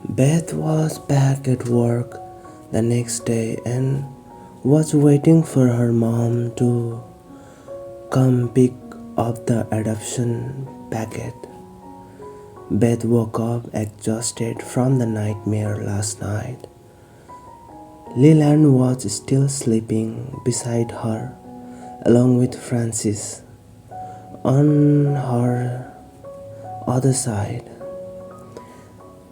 Beth was back at work the next day and was waiting for her mom to come pick up the adoption packet. Beth woke up exhausted from the nightmare last night. Leland was still sleeping beside her, along with Francis on her other side.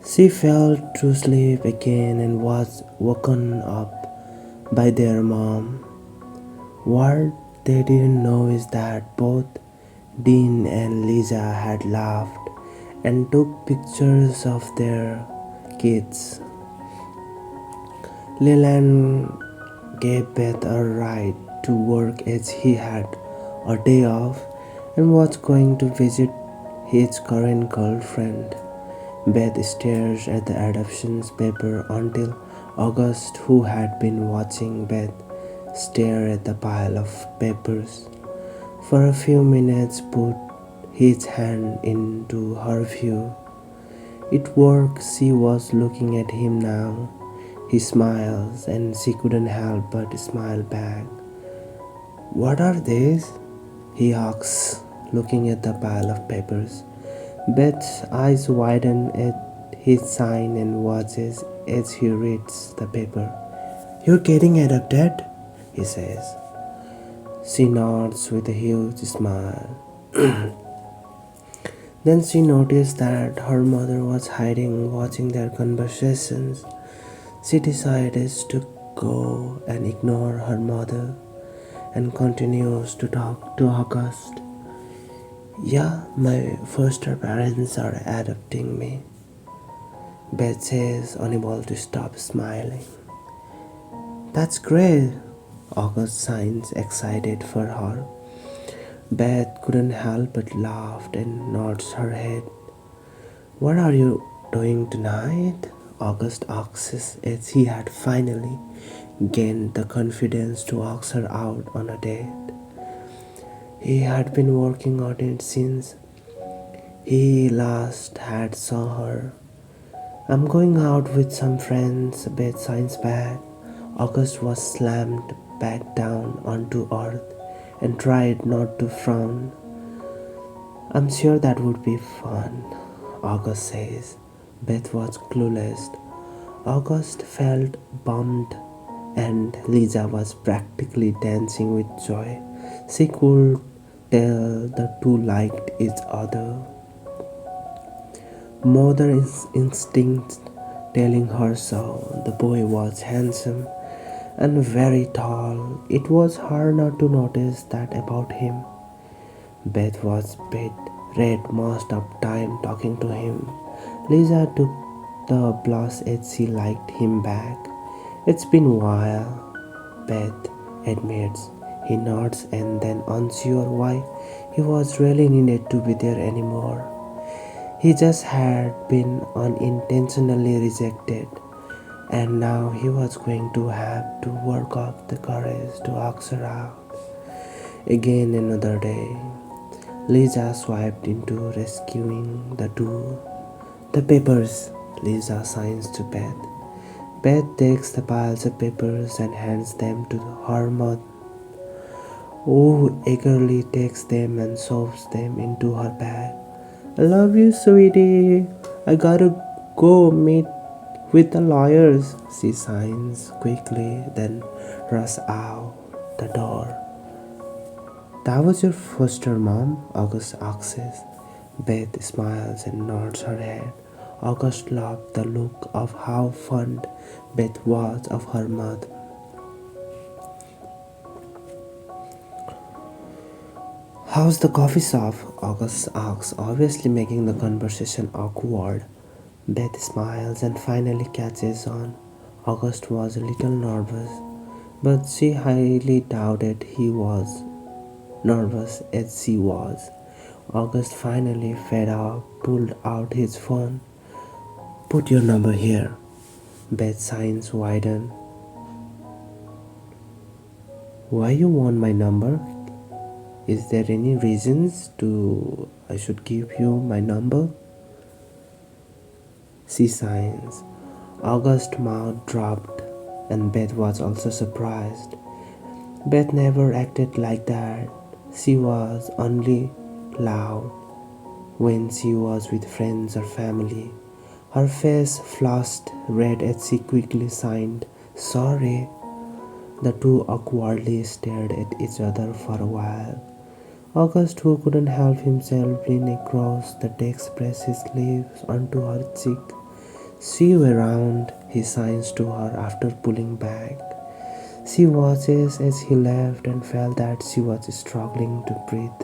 She fell to sleep again and was woken up by their mom. What they didn't know is that both Dean and Lisa had laughed and took pictures of their kids. Leland gave Beth a ride to work as he had a day off and was going to visit his current girlfriend. Beth stared at the adoptions paper until August, who had been watching Beth stare at the pile of papers, for a few minutes put his hand into her view. It worked. She was looking at him now. He smiles, and she couldn't help but smile back. "What are these?" he asks, looking at the pile of papers. Beth's eyes widen at his sign and watches as he reads the paper. "You're getting adopted?" he says. She nods with a huge smile. Then she noticed that her mother was hiding, watching their conversations. She decided to go and ignore her mother and continues to talk to August. "Yeah, my foster parents are adopting me," Beth says, unable to stop smiling. "That's great," August signs, excited for her. Beth couldn't help but laugh and nods her head. "What are you doing tonight?" August asks as he had finally gained the confidence to ask her out on a date. He had been working on it since he last had saw her. "I'm going out with some friends," Beth signs back. August was slammed back down onto earth and tried not to frown. "I'm sure that would be fun," August says. Beth was clueless. August felt bummed and Lisa was practically dancing with joy. She could tell the two liked each other. Mother instinct telling her so. The boy was handsome and very tall. It was hard not to notice that about him. Beth was bit red most of time talking to him. Lisa took the blush as she liked him back. "It's been a while," Beth admits. He nods and then, unsure why he was really needed to be there anymore. He just had been unintentionally rejected, and now he was going to have to work up the courage to ask her out. Again another day. Lisa swiped into rescuing the two. "The papers," Lisa signs to Beth. Beth takes the piles of papers and hands them to her mother, who eagerly takes them and shoves them into her bag. "I love you, sweetie. I gotta go meet with the lawyers," she signs quickly, then rushes out the door. "That was your foster mom?" August asks. Beth smiles and nods her head. August loved the look of how fond Beth was of her mother. "How's the coffee shop?" August asks, obviously making the conversation awkward. Beth smiles and finally catches on. August was a little nervous, but she highly doubted he was nervous as she was. August finally fed up, pulled out his phone. "Put your number here." Beth's eyes widen. "Why you want my number? Is there any reasons to I should give you my number?" She signs. August's mouth dropped, and Beth was also surprised. Beth never acted like that. She was only loud when she was with friends or family. Her face flushed red as she quickly signed, "Sorry." The two awkwardly stared at each other for a while. August, who couldn't help himself, leaned across the desk, pressed his lips onto her cheek. "See you around," he signs to her after pulling back. She watches as he left and felt that she was struggling to breathe.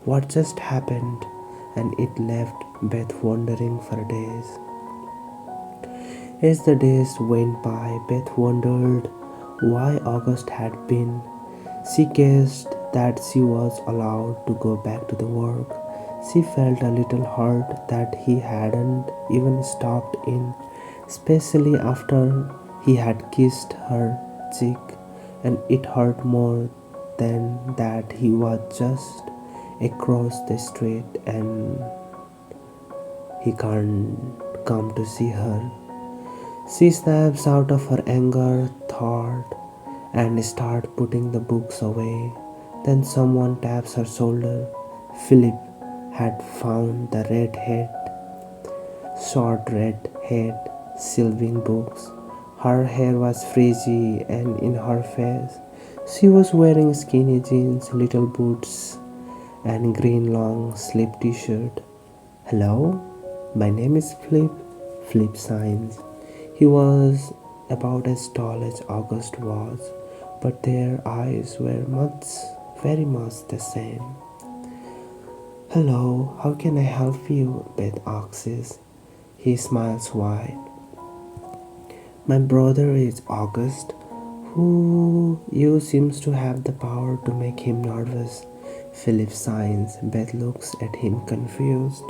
What just happened? And it left Beth wondering for days. As the days went by, Beth wondered why August had been. She guessed that she was allowed to go back to the work. She felt a little hurt that he hadn't even stopped in, especially after he had kissed her cheek, and it hurt more than that he was just across the street and he can't come to see her. She snaps out of her anger thought and starts putting the books away. Then someone taps her shoulder. Philip had found the short red head, shelving books. Her hair was frizzy and in her face. She was wearing skinny jeans, little boots, and green long sleeve t-shirt. "Hello, my name is Flip." Flip signs. He was about as tall as August was, but their eyes were very much the same. "Hello, how can I help you?" Beth asks. He smiles wide. "My brother is August, who you seems to have the power to make him nervous." Philip signs. Beth looks at him confused.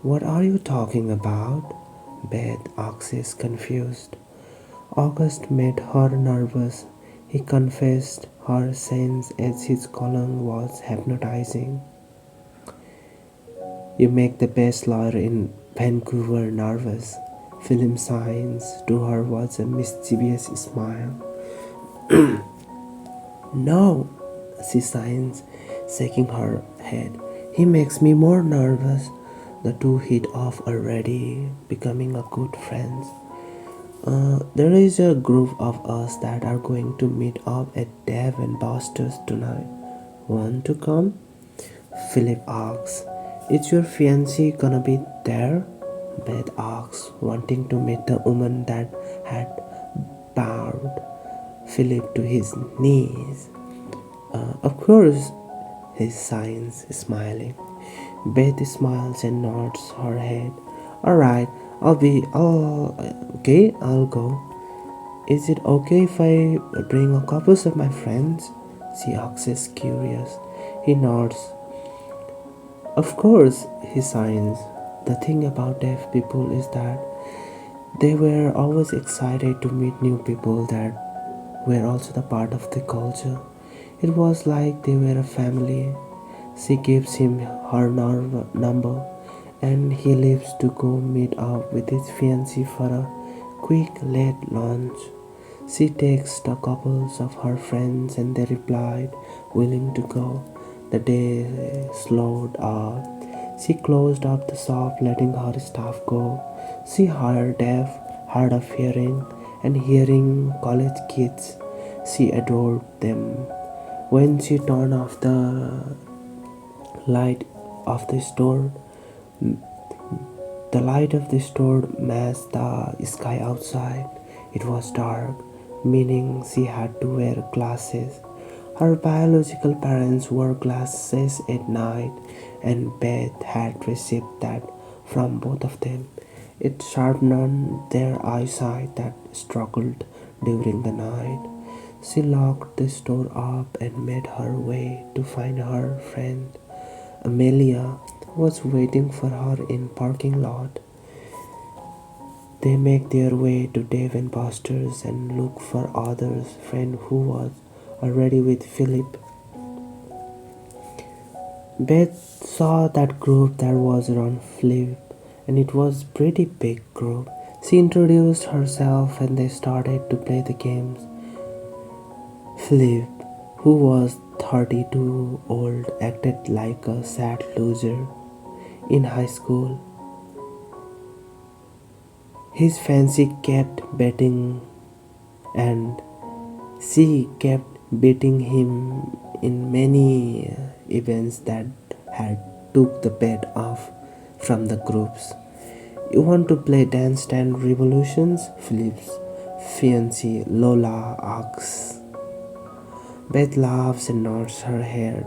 "What are you talking about?" Beth asks confused. August made her nervous. He confessed her sins as his column was hypnotizing. "You make the best lawyer in Vancouver nervous." Philip signs. To her was a mischievous smile. "No," she signs, shaking her head. "He makes me more nervous." The two hit off already, becoming a good friends. There is a group of us that are going to meet up at Dave and Buster's tonight. Want to come?" Philip asks. "Is your fiancée gonna be there?" Beth asks, wanting to meet the woman that had bowed Philip to his knees. Of course," he signs, smiling. Beth smiles and nods her head. "Alright, I'll go. Is it okay if I bring a couple of my friends?" she asks, curious. He nods. "Of course," he signs. The thing about deaf people is that they were always excited to meet new people that were also the part of the culture. It was like they were a family. She gives him her number and he leaves to go meet up with his fiancée for a quick late lunch. She texts a couple of her friends and they replied, willing to go. The day slowed up. She closed up the shop, letting her staff go. She hired deaf, hard of hearing, and hearing college kids. She adored them. When she turned off the light of the store, the light of the store matched the sky outside. It was dark, meaning she had to wear glasses. Her biological parents wore glasses at night, and Beth had received that from both of them. It sharpened their eyesight that struggled during the night. She locked the store up and made her way to find her friend. Amelia was waiting for her in parking lot. They make their way to Dave and Buster's and look for others friend who was already with Philip. Beth saw that group that was around Philip and it was pretty big group. She introduced herself and they started to play the games. Philip, who was 32 old, acted like a sad loser in high school. His fancy kept betting and she kept beating him in many events that had took the bet off from the groups. You want to play Dance Stand Revolutions? Philip's fiancée Lola asks. Beth laughs and nods her head.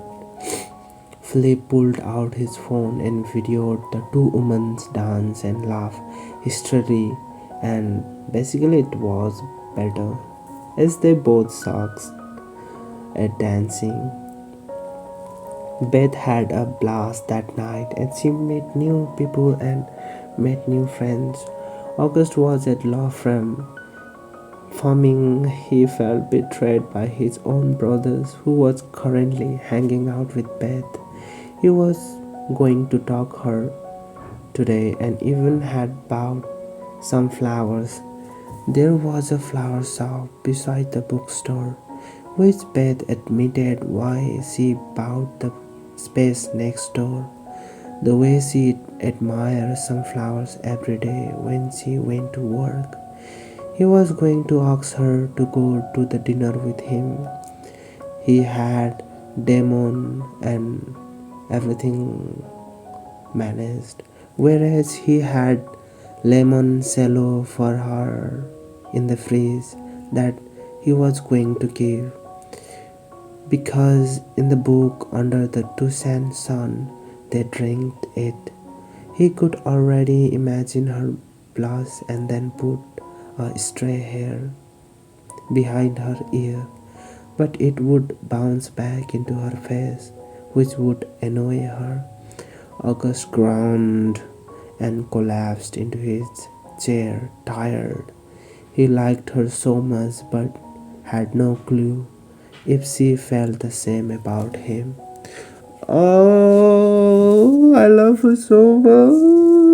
Philip pulled out his phone and videoed the two women dance and laugh hysterically, and basically it was better as they both sucked at dancing. Beth had a blast that night and she met new people and met new friends. August was at law firm farming. He felt betrayed by his own brothers who was currently hanging out with Beth. He was going to talk her today and even had bought some flowers. There was a flower shop beside the bookstore, which Beth admitted why she bought the space next door. The way she admired some flowers every day when she went to work. He was going to ask her to go to the dinner with him. He had demon and everything managed, whereas he had lemon cello for her in the fridge that he was going to give. Because in the book under the Tucson sun they drank it. He could already imagine her blush and then put a stray hair behind her ear, but it would bounce back into her face, which would annoy her. August groaned and collapsed into his chair, tired. He liked her so much but had no clue if she felt the same about him. Oh, I love her so much.